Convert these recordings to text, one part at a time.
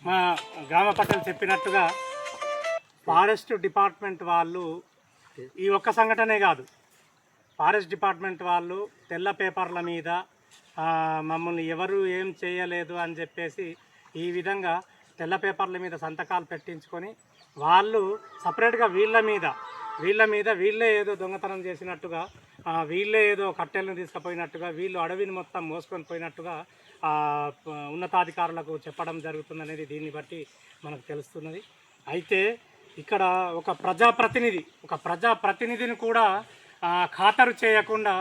మా గ్రామ పట్టలు చెప్పినట్టుగా ఫారెస్ట్ డిపార్ట్మెంట్ వాళ్ళు ఈ ఒక్క సంఘటనే కాదు, ఫారెస్ట్ డిపార్ట్మెంట్ వాళ్ళు తెల్ల పేపర్ల మీద మమ్మల్ని ఎవరు ఏం చేయలేదు అని చెప్పేసి ఈ విధంగా తెల్ల పేపర్ల మీద సంతకాలు పెట్టించుకొని వాళ్ళు సపరేట్గా వీళ్ళే ఏదో దొంగతనం చేసినట్టుగా, వీళ్ళే ఏదో కట్టెలను తీసుకుపోయినట్టుగా, వీళ్ళు అడవిని మొత్తం మోసుకొని పోయినట్టుగా ఉన్నతాధికారులకు చెప్పడం జరుగుతుందనేది దీన్ని బట్టి మనకు తెలుస్తున్నది. అయితే ఇక్కడ ఒక ప్రజాప్రతినిధిని కూడా ఖాతరు చేయకుండా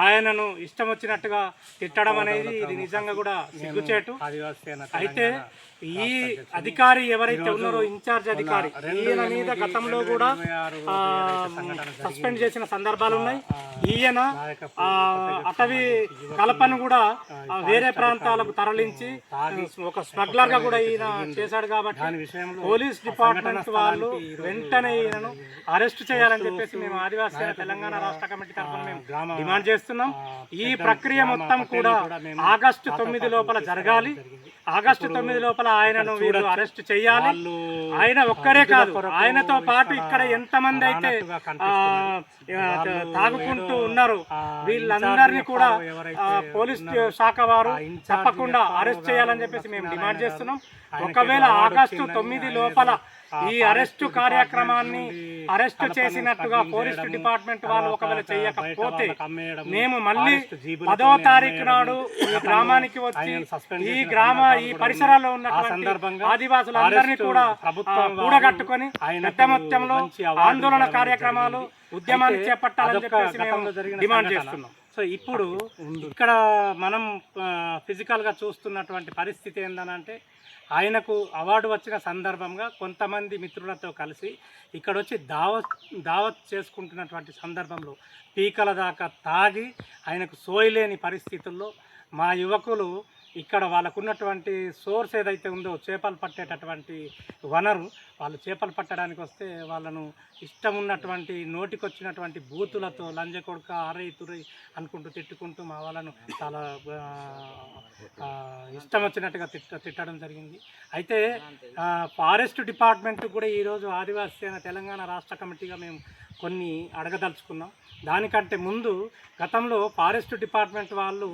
ఆయనను ఇష్టం వచ్చినట్టుగా తిట్టడం అనేది ఇది నిజంగా కూడా సిగ్గుచేటు. అయితే ఈ అధికారి ఎవరైతే ఉన్నారో ఇన్ఛార్జ్ అధికారి, ఈయన మీద గతంలో కూడా సస్పెండ్ చేసిన సందర్భాలు ఉన్నాయి. ఈయన అటవీ కలపను కూడా వేరే ప్రాంతాలకు తరలించి ఒక స్మగ్లర్గా కూడా ఈయన చేశాడు. కాబట్టి పోలీస్ డిపార్ట్మెంట్ వాళ్ళు వెంటనే ఈయనను అరెస్ట్ చేయాలని చెప్పేసి మేము ఆదివాసీ తెలంగాణ రాష్ట్ర కమిటీ తరఫున మేము డిమాండ్ చేస్తున్నాం. ఈ ప్రక్రియ మొత్తం కూడా ఆగస్టు 9 లోపల జరగాలి. ఆగస్టు 9 లోపల ఆయనను వీళ్ళు అరెస్ట్ చేయాలి. ఆయన ఒక్కరే కాదు, ఆయనతో పాటు ఇక్కడ ఎంతమంది అయితే తాగుకుంటూ ఉన్నారు వీళ్ళందరినీ కూడా పోలీస్ శాఖ వారు తప్పకుండా అరెస్ట్ చేయాలని చెప్పేసి మేము డిమాండ్ చేస్తున్నాం. ఒకవేళ ఆగస్టు 9 లోపల ఈ అరెస్టు కార్యక్రమాన్ని అరెస్టు చేసినట్టుగా ఫారెస్ట్ డిపార్ట్మెంట్ వాళ్ళు ఒకవేళ చేయకపోతే మేము మళ్ళీ 10వ తారీఖు నాడు ఈ గ్రామానికి వచ్చి ఈ పరిసరాల్లో ఉన్న ఆదివాసులందరినీ కూడా కూడగట్టుకొని పెద్ద మొత్తంలో ఆందోళన కార్యక్రమాలు ఉద్యమాన్ని చేపట్టాలని చెప్పేసి మేము డిమాండ్ చేస్తున్నాం. సో ఇప్పుడు ఇక్కడ మనం ఫిజికల్గా చూస్తున్నటువంటి పరిస్థితి ఏంటంటే, ఆయనకు అవార్డు వచ్చిన సందర్భంగా కొంతమంది మిత్రులతో కలిసి ఇక్కడ వచ్చి దావత్ చేసుకుంటున్నటువంటి సందర్భంలో పీకల దాకా తాగి ఆయనకు సోయలేని పరిస్థితుల్లో మా యువకులు ఇక్కడ వాళ్ళకున్నటువంటి సోర్స్ ఏదైతే ఉందో చేపలు పట్టేటటువంటి వనరు, వాళ్ళు చేపలు పట్టడానికి వస్తే వాళ్ళను ఇష్టం ఉన్నటువంటి నోటికొచ్చినటువంటి బూతులతో లంజ కొడుక అరై తురై అనుకుంటూ తిట్టుకుంటూ మా వాళ్ళను చాలా ఇష్టం వచ్చినట్టుగా తిట్టడం జరిగింది. అయితే ఫారెస్ట్ డిపార్ట్మెంట్ కూడా ఈరోజు ఆదివాసీ తెలంగాణ రాష్ట్ర కమిటీగా మేము కొన్ని అడగదలుచుకున్నాం. దానికంటే ముందు గతంలో ఫారెస్ట్ డిపార్ట్మెంట్ వాళ్ళు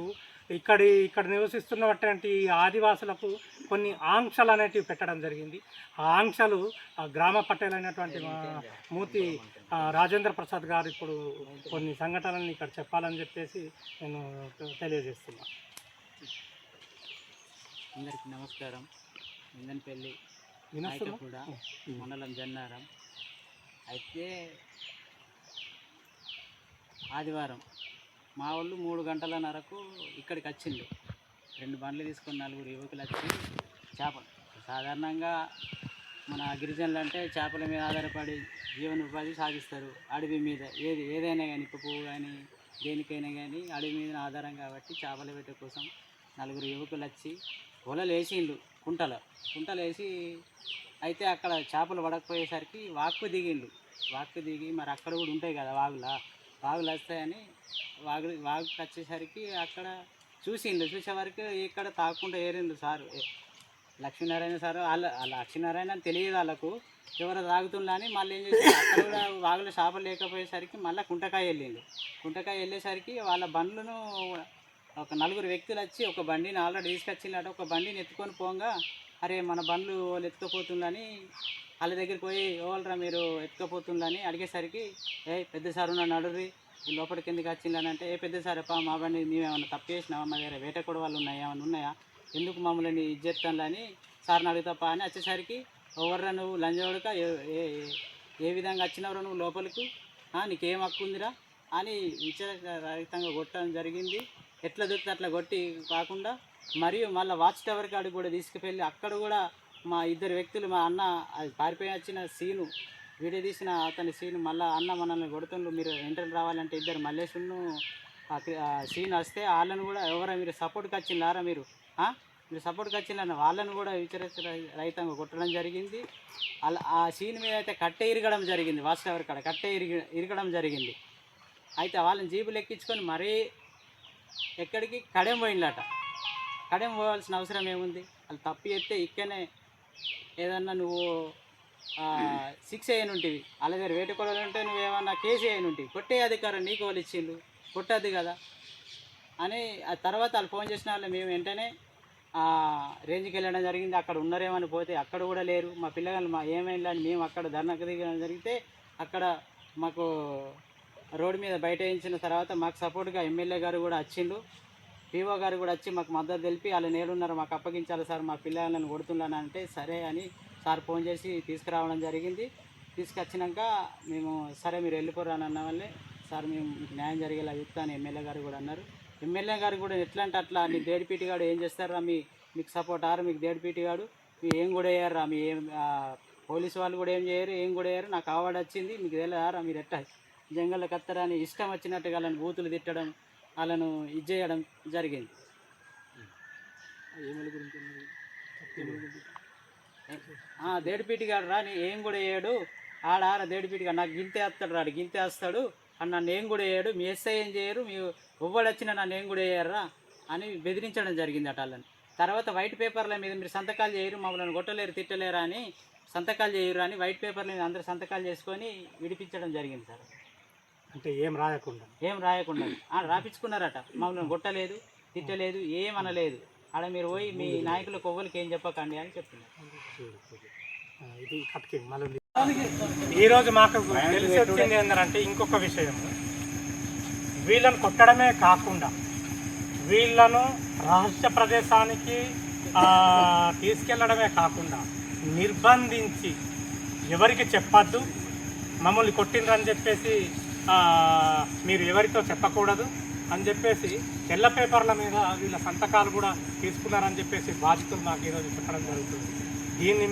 ఇక్కడ నివసిస్తున్నటువంటి ఆదివాసులకు కొన్ని ఆంక్షలు అనేటివి పెట్టడం జరిగింది. ఆ ఆంక్షలు గ్రామ పట్టేలైనటువంటి మూతి రాజేంద్ర ప్రసాద్ గారు ఇప్పుడు కొన్ని సంఘటనలను ఇక్కడ చెప్పాలని చెప్పేసి నేను తెలియజేస్తున్నాను. అందరికీ నమస్కారం. ఇందన్పల్లి కూడా మండలం జన్నారం. అయితే ఆదివారం మా వాళ్ళు 3 గంటలన్నరకు ఇక్కడికి వచ్చిండు. 2 బండ్లు తీసుకొని 4 యువకులు వచ్చి చేపలు, సాధారణంగా మన గిరిజనులు అంటే చేపల మీద ఆధారపడి జీవనోపాధి సాగిస్తారు. అడవి మీద ఏదైనా కానీ, పువ్వు కానీ దేనికైనా కానీ అడవి మీద ఆధారం కాబట్టి చేపల వేట కోసం 4 యువకులు వచ్చి వలలు వేసిండు కుంటలు వేసి. అయితే అక్కడ చేపలు పడకపోయేసరికి వాక్కు దిగి మరి అక్కడ కూడా ఉంటాయి కదా వాగులు వస్తాయని వాగుకి వచ్చేసరికి అక్కడ చూసేవరకు ఇక్కడ తాకుండా ఏరిండు సార్ లక్ష్మీనారాయణ సార్. లక్ష్మీనారాయణ అని తెలియదు వాళ్ళకు, ఎవరు తాగుతుందా అని. మళ్ళీ ఏం చేసి అక్కడ కూడా వాగులో చేపలు లేకపోయేసరికి మళ్ళీ కుంటకాయ వెళ్ళేసరికి వాళ్ళ బండ్లను ఒక 4 వ్యక్తులు వచ్చి ఒక బండిని ఆల్రెడీ తీసుకొచ్చిందట. ఒక బండిని ఎత్తుకొని పోగా, అరే మన బండ్లు వాళ్ళు ఎత్తుకపోతుందని వాళ్ళ దగ్గరికి పోయి, ఎవరురా మీరు ఎత్తుకపోతుందని అడిగేసరికి, పెద్ద సార్ ఉన్న నడురి లోపలికి ఎందుకు వచ్చిందని అంటే, పెద్ద సార్ మా బండి మేమేమన్నా తప్పు చేసినావా, మా దగ్గర వేట కూడా వాళ్ళు ఏమైనా ఉన్నాయా, ఎందుకు మమ్మల్ని ఇజ్జెత్తాలని సార్ని అడుగుతాపా అని వచ్చేసరికి, ఎవర్రా నువ్వు లంజోడక, ఏ విధంగా వచ్చినవరా నువ్వు లోపలికి, నీకేం హక్కు ఉందిరా అని విచక్షణరహితంగా కొట్టడం జరిగింది. ఎట్లా దొరికితే అట్లా కొట్టి కాకుండా మరియు మళ్ళీ వాచ్ టవర్ కాడికి కూడా తీసుకువెళ్ళి అక్కడ కూడా మా 2 వ్యక్తులు, మా అన్న అది పారిపోయి వచ్చిన సీను వీడియో తీసిన అతని సీను, మళ్ళీ అన్న మనల్ని కొడుతుండ్రు, మీరు ఎంటర్ రావాలంటే 2 మల్లేశును సీన్ వస్తే వాళ్ళను కూడా ఎవరా మీరు సపోర్ట్కి వచ్చిందారా, మీరు సపోర్ట్కి వచ్చిందని వాళ్ళను కూడా విచక్షణరహితంగా కొట్టడం జరిగింది. అలా ఆ సీన్ మీద అయితే కట్టె ఇరగడం జరిగింది. వాచ్ టవర్ కాడ కట్టె ఇరగడం జరిగింది. అయితే వాళ్ళని జీబులు ఎక్కించుకొని మరీ ఎక్కడికి కడెం పోయిందట. కడెం పోవాల్సిన అవసరం ఏముంది, వాళ్ళు తప్పు చేస్తే ఇక్కడనే ఏదన్నా నువ్వు 6 అయ్యి ఉంటివి అలాగే వేటుకోవడం ఉంటే నువ్వేమన్నా కేసు అయ్యి ఉంటివి, కొట్టే అధికారం నీకు వాళ్ళు ఇచ్చిండు, కొట్టద్దు కదా అని. ఆ తర్వాత వాళ్ళు ఫోన్ చేసిన వాళ్ళు మేము వెంటనే రేంజ్కి వెళ్ళడం జరిగింది. అక్కడ ఉన్నారేమని పోతే అక్కడ కూడా లేరు. మా పిల్లగాళ్ళు ఏమైనా అని మేము అక్కడ ధర్నాకు దిగడం జరిగితే అక్కడ మాకు రోడ్డు మీద బయట వేయించిన తర్వాత మాకు సపోర్ట్గా ఎమ్మెల్యే గారు కూడా వచ్చిండు, పీఓ గారు కూడా వచ్చి మాకు మద్దతు తెలిపి వాళ్ళు నేడున్నారు మాకు అప్పగించాలి సార్ మా పిల్లలను కొడుతున్నాను అంటే సరే అని సార్ ఫోన్ చేసి తీసుకురావడం జరిగింది. తీసుకొచ్చినాక మేము సరే మీరు వెళ్ళిపోరాని అన్న వాళ్ళే సార్ మేము న్యాయం జరిగేలా చెప్తాను ఎమ్మెల్యే గారు కూడా అన్నారు. ఎమ్మెల్యే గారు కూడా ఎట్లా అంటే అట్లా నీ దేడిపీటి గాడు ఏం చేస్తారా మీకు సపోర్ట్ ఆరు మీకు దేడిపీటి గాడు మీ ఏం కూడా వేయరా మీ ఏం పోలీసు వాళ్ళు కూడా ఏం చేయరు ఏం కూడా వేయరు నాకు అవార్డు వచ్చింది మీకు తెలియదారా మీరు ఎట్టా జంగల్లో కత్తరా అని ఇష్టం వచ్చినట్టుగా వాళ్ళని బూతులు తిట్టడం వాళ్ళను ఇది చేయడం జరిగింది. దేడిపీటి గాడు రా నీ ఏం కూడా వేయడు ఆడ దేడిపీటి గాడు నాకు గింతే వస్తాడు రాడు గింతే వస్తాడు అని నన్ను ఏం కూడా వేయడు మీ ఎస్ఐ ఏం చేయరు మీ ఎవ్వడు వచ్చినా నన్ను ఏం కూడా వేయర్రా అని బెదిరించడం జరిగింది అట వాళ్ళని. తర్వాత వైట్ పేపర్ల మీద మీరు సంతకాలు చేయరు మమ్మల్ని కొట్టలేరు తిట్టలేరా అని సంతకాలు చేయరు అని వైట్ పేపర్ల మీద అందరు సంతకాలు చేసుకొని విడిపించడం జరిగింది సార్. అంటే ఏం రాయకుండా రాపించుకున్నారట, మమ్మల్ని కొట్టలేదు తిట్టలేదు ఏమనలేదు, ఆడ మీరు పోయి మీ నాయకుల కొవ్వలకి ఏం చెప్పకండి అని చెప్తున్నారు. ఈరోజు మాకు తెలిసి వచ్చింది ఏంటంటే ఇంకొక విషయం, వీళ్ళను కొట్టడమే కాకుండా వీళ్ళను రహస్య ప్రదేశానికి తీసుకెళ్లడమే కాకుండా నిర్బంధించి ఎవరికి చెప్పద్దు, మమ్మల్ని కొట్టిండ్రని చెప్పేసి మీరు ఎవరితో చెప్పకూడదు అని చెప్పేసి తెల్ల పేపర్ల మీద వీళ్ళ సంతకాలు కూడా తీసుకున్నారని చెప్పేసి బాధితులు మాకు ఈరోజు చెప్పడం జరుగుతుంది. దీన్ని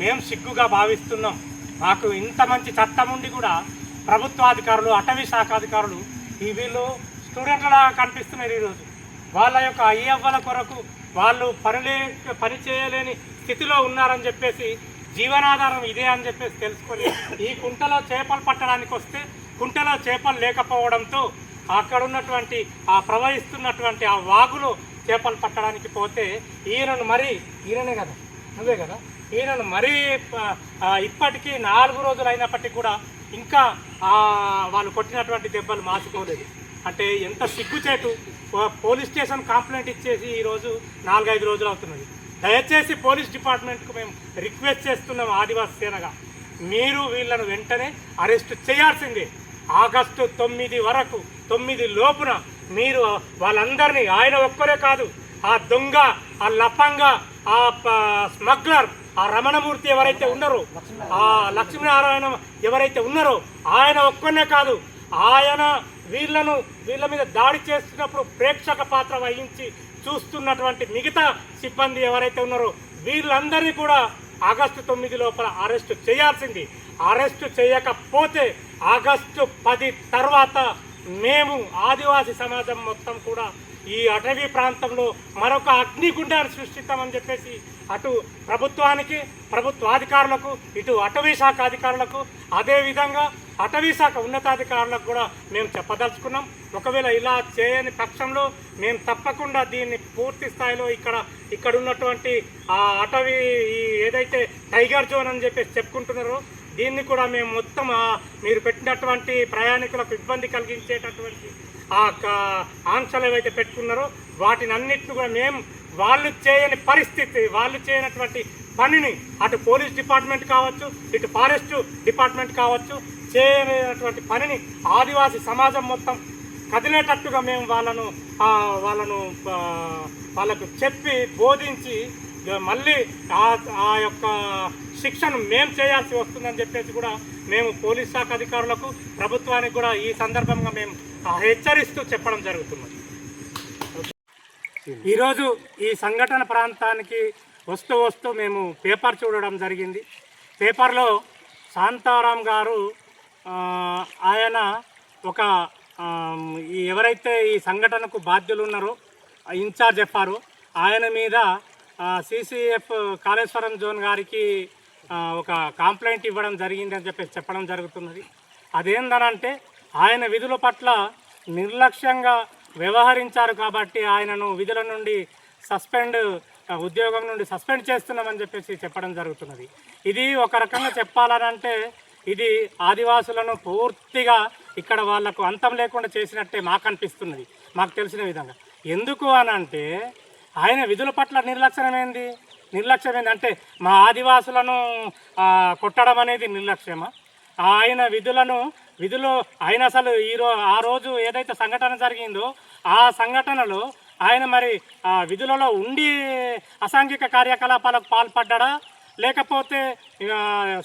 మేము సిగ్గుగా భావిస్తున్నాం. మాకు ఇంత మంచి చట్టం ఉండి కూడా ప్రభుత్వాధికారులు అటవీ శాఖ అధికారులు వీళ్ళు స్టూడెంట్లా కనిపిస్తున్నారు. ఈరోజు వాళ్ళ యొక్క అయ్యవ్వల కొరకు వాళ్ళు పని చేయలేని స్థితిలో ఉన్నారని చెప్పేసి జీవనాధారం ఇదే అని చెప్పేసి తెలుసుకొని ఈ కుంటలో చేపలు పట్టడానికి వస్తే కుంటలో చేపలు లేకపోవడంతో అక్కడ ఉన్నటువంటి ప్రవహిస్తున్నటువంటి ఆ వాగులో చేపలు పట్టడానికి పోతే ఈయననే కదా నువ్వే కదా ఈయనను మరీ ఇప్పటికీ 4 రోజులు అయినప్పటికీ కూడా ఇంకా వాళ్ళు కొట్టినటువంటి దెబ్బలు మాసిపోలేదు. అంటే ఎంత సిగ్గుచేటు. పోలీస్ స్టేషన్ కంప్లైంట్ ఇచ్చేసి ఈరోజు 4-5 రోజులు అవుతున్నది. దయచేసి పోలీస్ డిపార్ట్మెంట్కు మేము రిక్వెస్ట్ చేస్తున్నాం ఆదివాసీ సేనగా, మీరు వీళ్ళను వెంటనే అరెస్ట్ చేయాల్సిందే. ఆగస్టు 9 వరకు 9 లోపున మీరు వాళ్ళందరినీ, ఆయన ఒక్కరే కాదు, ఆ దొంగ, ఆ లఫంగ, ఆ స్మగ్లర్, ఆ రమణమూర్తి ఎవరైతే ఉన్నారో, ఆ లక్ష్మీనారాయణ ఎవరైతే ఉన్నారో ఆయన ఒక్కనే కాదు, ఆయన వీళ్ళ మీద దాడి చేస్తున్నప్పుడు ప్రేక్షక పాత్ర వహించి చూస్తున్నటువంటి మిగతా సిబ్బంది ఎవరైతే ఉన్నారో వీళ్ళందరినీ కూడా ఆగస్టు 9 లోపల అరెస్టు చేయాల్సింది. అరెస్టు చేయకపోతే ఆగస్టు 10 తర్వాత మేము ఆదివాసీ సమాజం మొత్తం కూడా ఈ అటవీ ప్రాంతంలో మరొక అగ్నిగుండాన్ని సృష్టిస్తామని చెప్పేసి అటు ప్రభుత్వానికి, ప్రభుత్వాధికారులకు, ఇటు అటవీ శాఖ అధికారులకు, అదేవిధంగా అటవీ శాఖ ఉన్నతాధికారులకు కూడా మేము చెప్పదలుచుకున్నాం. ఒకవేళ ఇలా చేయని పక్షంలో మేము తప్పకుండా దీన్ని పూర్తి స్థాయిలో ఇక్కడ ఉన్నటువంటి ఆ అటవీ ఏదైతే టైగర్ జోన్ అని చెప్పేసి చెప్పుకుంటున్నారో దీన్ని కూడా మేము మొత్తం మీరు పెట్టినటువంటి ప్రయాణికులకు ఇబ్బంది కలిగించేటటువంటి ఆంక్షలు ఏవైతే పెట్టుకున్నారో వాటిని అన్నిటిని కూడా మేము వాళ్ళు చేయని పరిస్థితి, వాళ్ళు చేయనటువంటి పనిని అటు పోలీస్ డిపార్ట్మెంట్ కావచ్చు, ఇటు ఫారెస్ట్ డిపార్ట్మెంట్ కావచ్చు, చేయనటువంటి పనిని ఆదివాసీ సమాజం మొత్తం కదిలేటట్టుగా మేము వాళ్ళకు చెప్పి బోధించి మళ్ళీ ఆ యొక్క శిక్షను మేము చేయాల్సి వస్తుందని చెప్పేసి కూడా మేము పోలీస్ శాఖ అధికారులకు, ప్రభుత్వానికి కూడా ఈ సందర్భంగా మేము హెచ్చరిస్తూ చెప్పడం జరుగుతున్నది. ఈరోజు ఈ సంఘటన ప్రాంతానికి వస్తూ మేము పేపర్ చూడడం జరిగింది. పేపర్లో శాంతారాం గారు ఆయన ఎవరైతే ఈ సంఘటనకు బాధ్యులు ఉన్నారో ఇన్ఛార్జ్ ఎఫ్ఆర్ ఆయన మీద సిసిఎఫ్ కాళేశ్వరం జోన్ గారికి ఒక కంప్లైంట్ ఇవ్వడం జరిగింది అని చెప్పేసి చెప్పడం జరుగుతున్నది. అదేందనంటే ఆయన విధుల పట్ల నిర్లక్ష్యంగా వ్యవహరించారు కాబట్టి ఆయనను విధుల నుండి సస్పెండ్ ఉద్యోగం నుండి సస్పెండ్ చేస్తున్నామని చెప్పేసి చెప్పడం జరుగుతున్నది. ఇది ఒక రకంగా చెప్పాలనంటే ఇది ఆదివాసులను పూర్తిగా ఇక్కడ వాళ్లకు అంతం లేకుండా చేసినట్టే మాకు అనిపిస్తున్నది, మాకు తెలిసిన విధంగా. ఎందుకు అనంటే ఆయన విధుల పట్ల నిర్లక్ష్యమైంది అంటే మా ఆదివాసులను కొట్టడం అనేది నిర్లక్ష్యమా? ఆయన విధులు ఆయన అసలు ఆ రోజు ఏదైతే సంఘటన జరిగిందో ఆ సంఘటనలో ఆయన మరి విధులలో ఉండి అసాంఘిక కార్యకలాపాలకు పాల్పడ్డా, లేకపోతే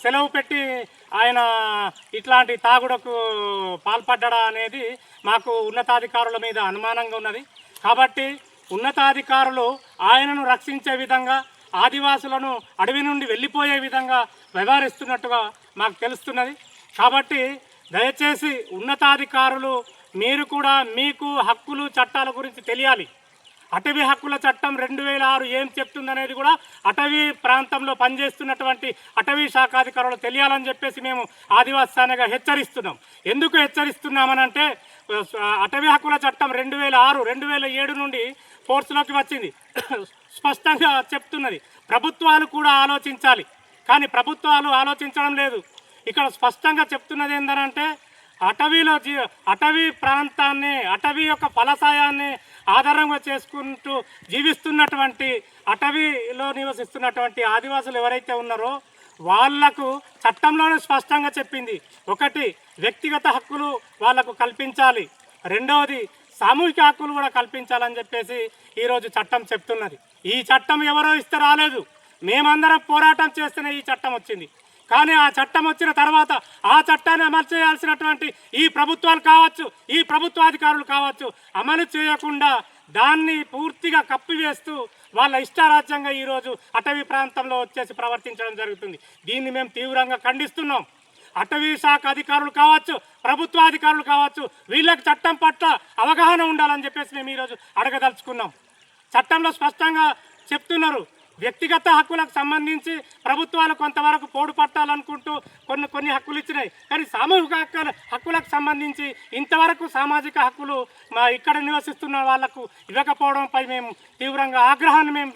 సెలవు పెట్టి ఆయన ఇట్లాంటి తాగుడుకు పాల్పడ్డా అనేది మాకు ఉన్నతాధికారుల మీద అనుమానంగా ఉన్నది. కాబట్టి ఉన్నతాధికారులు ఆయనను రక్షించే విధంగా, ఆదివాసులను అడవి నుండి వెళ్ళిపోయే విధంగా వ్యవహరిస్తున్నట్టుగా మాకు తెలుస్తున్నది. కాబట్టి దయచేసి ఉన్నతాధికారులు మీరు కూడా మీకు హక్కులు చట్టాల గురించి తెలియాలి. అటవీ హక్కుల చట్టం 2006 ఏం చెప్తుందనేది కూడా అటవీ ప్రాంతంలో పనిచేస్తున్నటువంటి అటవీ శాఖాధికారులు తెలియాలని చెప్పేసి మేము ఆదివాసీ సేనగా హెచ్చరిస్తున్నాం. ఎందుకు హెచ్చరిస్తున్నామనంటే అటవీ హక్కుల చట్టం 2007 నుండి ఫోర్స్లోకి వచ్చింది. స్పష్టంగా చెప్తున్నది. ప్రభుత్వాలు కూడా ఆలోచించాలి, కానీ ప్రభుత్వాలు ఆలోచించడం లేదు. ఇక్కడ స్పష్టంగా చెప్తున్నది ఏంటంటే అటవీ ప్రాంతాన్ని, అటవీ యొక్క ఫలసాయాన్ని ఆధారంగా చేసుకుంటూ జీవిస్తున్నటువంటి అటవీలో నివసిస్తున్నటువంటి ఆదివాసులు ఎవరైతే ఉన్నారో వాళ్లకు చట్టంలోనే స్పష్టంగా చెప్పింది. ఒకటి, వ్యక్తిగత హక్కులు వాళ్లకు కల్పించాలి. రెండవది, సామూహిక హక్కులు కూడా కల్పించాలని చెప్పేసి ఈరోజు చట్టం చెప్తున్నది. ఈ చట్టం ఎవరో ఇస్తే రాలేదు, మేమందరం పోరాటం చేస్తేనే ఈ చట్టం వచ్చింది. కానీ ఆ చట్టం వచ్చిన తర్వాత ఆ చట్టాన్ని అమలు చేయాల్సినటువంటి ఈ ప్రభుత్వాలు కావచ్చు, ఈ ప్రభుత్వాధికారులు కావచ్చు, అమలు చేయకుండా దాన్ని పూర్తిగా కప్పివేస్తూ వాళ్ళ ఇష్టారాజ్యంగా ఈరోజు అటవీ ప్రాంతంలో వచ్చేసి ప్రవర్తించడం జరుగుతుంది. దీన్ని మేము తీవ్రంగా ఖండిస్తున్నాం. అటవీ శాఖ అధికారులు కావచ్చు, ప్రభుత్వాధికారులు కావచ్చు, వీళ్ళకి చట్టం పట్ల అవగాహన ఉండాలని చెప్పేసి మేము ఈరోజు అడగదలుచుకున్నాం. చట్టంలో స్పష్టంగా చెప్తున్నారు, వ్యక్తిగత హక్కులకు సంబంధించి ప్రభుత్వాలు కొంతవరకు పోడు పట్టాలనుకుంటూ కొన్ని హక్కులు ఇచ్చినాయి. కానీ సామూహిక హక్కులకు సంబంధించి ఇంతవరకు సామాజిక హక్కులు ఇక్కడ నివసిస్తున్న వాళ్లకు ఇవ్వకపోవడంపై మేము తీవ్రంగా ఆగ్రహాన్ని మేము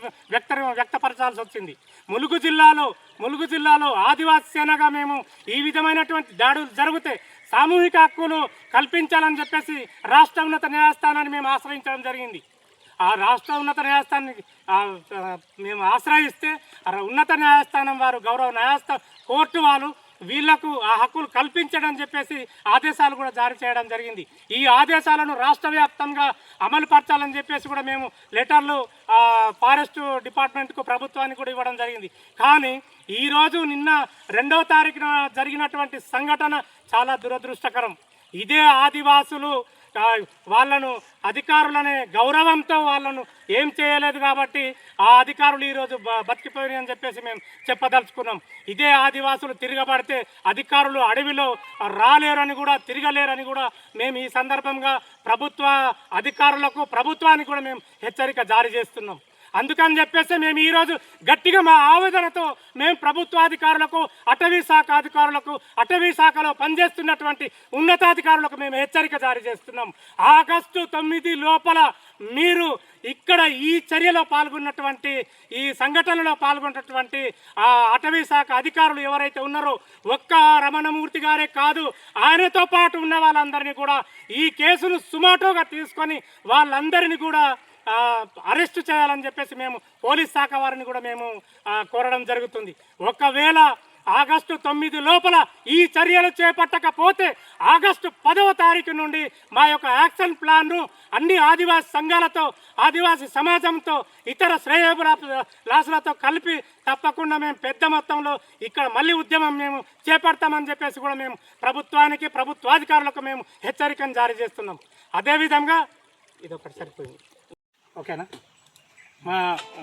వ్యక్తపరచాల్సి వచ్చింది. ములుగు జిల్లాలో ఆదివాసీ సేనగా మేము ఈ విధమైనటువంటి దాడులు జరిగితే సామూహిక హక్కులు కల్పించాలని చెప్పేసి రాష్ట్ర ఉన్నత న్యాయస్థానాన్ని మేము ఆశ్రయించడం జరిగింది. ఆ రాష్ట్ర ఉన్నత న్యాయస్థానాన్ని మేము ఆశ్రయిస్తే ఉన్నత న్యాయస్థానం వారు, గౌరవ న్యాయస్థానం కోర్టు వాళ్ళు వీళ్లకు ఆ హక్కులు కల్పించడం చెప్పేసి ఆదేశాలు కూడా జారీ చేయడం జరిగింది. ఈ ఆదేశాలను రాష్ట్ర వ్యాప్తంగా అమలు పరచాలని చెప్పేసి కూడా మేము లెటర్లు ఫారెస్ట్ డిపార్ట్మెంట్కు, ప్రభుత్వానికి కూడా ఇవ్వడం జరిగింది. కానీ ఈరోజు నిన్న 2వ తారీఖున జరిగినటువంటి సంఘటన చాలా దురదృష్టకరం. ఇదే ఆదివాసులు వాళ్ళను, అధికారులనే గౌరవంతో వాళ్ళను ఏం చేయలేదు కాబట్టి ఆ అధికారులు ఈరోజు బతికిపోయినాయి అని చెప్పేసి మేము చెప్పదలుచుకున్నాం. ఇదే ఆదివాసులు తిరగబడితే అధికారులు అడవిలో రాలేరని కూడా, తిరగలేరని కూడా మేము ఈ సందర్భంగా అధికారులకు, ప్రభుత్వానికి కూడా మేము హెచ్చరిక జారీ చేస్తున్నాం. అందుకని చెప్పేసి మేము ఈరోజు గట్టిగా మా ఆవేదనతో మేము ప్రభుత్వాధికారులకు, అటవీ శాఖ అధికారులకు, అటవీ శాఖలో పనిచేస్తున్నటువంటి ఉన్నతాధికారులకు మేము హెచ్చరిక జారీ చేస్తున్నాం. ఆగస్టు 9 లోపల మీరు ఇక్కడ ఈ చర్యలో పాల్గొన్నటువంటి, ఈ సంఘటనలో పాల్గొన్నటువంటి అటవీ శాఖ అధికారులు ఎవరైతే ఉన్నారో ఒక్క రమణమూర్తి గారే కాదు, ఆయనతో పాటు ఉన్న వాళ్ళందరినీ కూడా ఈ కేసును సుమాటోగా తీసుకొని వాళ్ళందరినీ కూడా అరెస్టు చేయాలని చెప్పేసి మేము పోలీస్ శాఖ వారిని కూడా మేము కోరడం జరుగుతుంది. ఒకవేళ ఆగస్టు 9 లోపల ఈ చర్యలు చేపట్టకపోతే ఆగస్టు 10వ తారీఖు నుండి మా యొక్క యాక్షన్ ప్లాన్ను అన్ని ఆదివాసీ సంఘాలతో, ఆదివాసీ సమాజంతో, ఇతర శ్రేయోభిలాషులతో కలిపి తప్పకుండా మేము పెద్ద మొత్తంలో ఇక్కడ మళ్ళీ ఉద్యమం మేము చేపడతామని చెప్పేసి కూడా మేము ప్రభుత్వానికి, ప్రభుత్వాధికారులకు మేము హెచ్చరికను జారీ చేస్తున్నాం. అదేవిధంగా ఇదొకటి సరిపోయింది, ఓకేనా? మా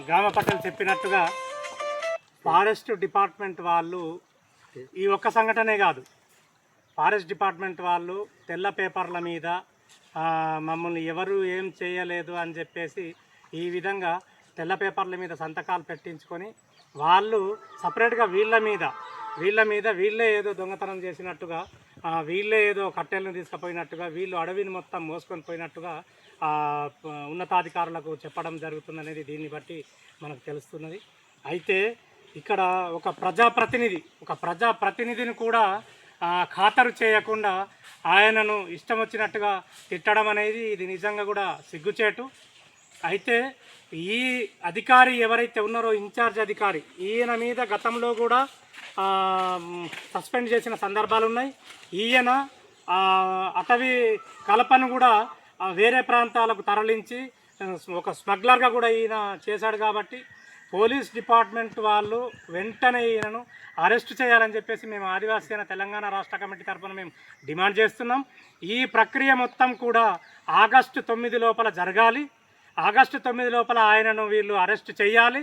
గ్రామ పట్టలు చెప్పినట్టుగా ఫారెస్ట్ డిపార్ట్మెంట్ వాళ్ళు ఈ ఒక్క సంఘటనే కాదు, ఫారెస్ట్ డిపార్ట్మెంట్ వాళ్ళు తెల్ల పేపర్ల మీద మమ్మల్ని ఎవరు ఏం చేయలేదు అని చెప్పేసి ఈ విధంగా తెల్ల పేపర్ల మీద సంతకాలు పెట్టించుకొని వాళ్ళు సపరేట్గా వీళ్ళ మీద వీళ్ళే ఏదో దొంగతనం చేసినట్టుగా, వీళ్ళే ఏదో కట్టెలను తీసుకుపోయినట్టుగా, వీళ్ళు అడవిని మొత్తం మోసుకొని పోయినట్టుగా ఉన్నతాధికారులకు చెప్పడం జరుగుతుందనేది దీన్ని బట్టి మనకు తెలుస్తున్నది. అయితే ఇక్కడ ఒక ప్రజాప్రతినిధిని కూడా ఖాతరు చేయకుండా ఆయనను ఇష్టం వచ్చినట్టుగా తిట్టడం అనేది ఇది నిజంగా కూడా సిగ్గుచేటు. అయితే ఈ అధికారి ఎవరైతే ఉన్నారో ఇన్ఛార్జ్ అధికారి, ఈయన మీద గతంలో కూడా సస్పెండ్ చేసిన సందర్భాలు ఉన్నాయి. ఈయన అటవీ కలపను కూడా వేరే ప్రాంతాలకు తరలించి ఒక స్మగ్లర్గా కూడా ఈయన చేశాడు. కాబట్టి పోలీస్ డిపార్ట్మెంట్ వాళ్ళు వెంటనే ఈయనను అరెస్ట్ చేయాలని చెప్పేసి మేము ఆదివాసీ తెలంగాణ రాష్ట్ర కమిటీ తరఫున మేము డిమాండ్ చేస్తున్నాం. ఈ ప్రక్రియ మొత్తం కూడా ఆగస్టు 9 లోపల జరగాలి. ఆగస్టు 9 లోపల ఆయనను వీళ్ళు అరెస్ట్ చేయాలి.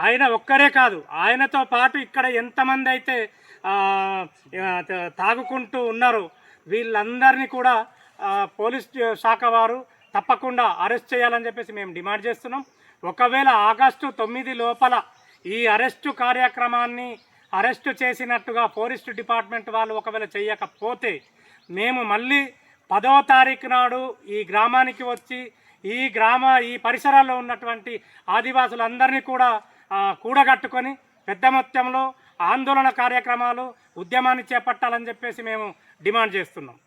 ఆయన ఒక్కరే కాదు, ఆయనతో పాటు ఇక్కడ ఎంతమంది అయితే తాగుకుంటూ ఉన్నారో వీళ్ళందరినీ కూడా పోలీస్ శాఖ వారు తప్పకుండా అరెస్ట్ చేయాలని చెప్పేసి మేము డిమాండ్ చేస్తున్నాం. ఒకవేళ ఆగస్టు 9 లోపల ఈ అరెస్టు కార్యక్రమాన్ని అరెస్టు చేసినట్టుగా ఫారెస్ట్ డిపార్ట్మెంట్ వాళ్ళు ఒకవేళ చేయకపోతే మేము మళ్ళీ 10వ తారీఖు నాడు ఈ గ్రామానికి వచ్చి ఈ పరిసరాల్లో ఉన్నటువంటి ఆదివాసులందరినీ కూడా కూడగట్టుకొని పెద్ద మొత్తంలో ఆందోళన కార్యక్రమాలు ఉద్యమాన్ని చేపట్టాలని చెప్పేసి మేము డిమాండ్ చేస్తున్నాం.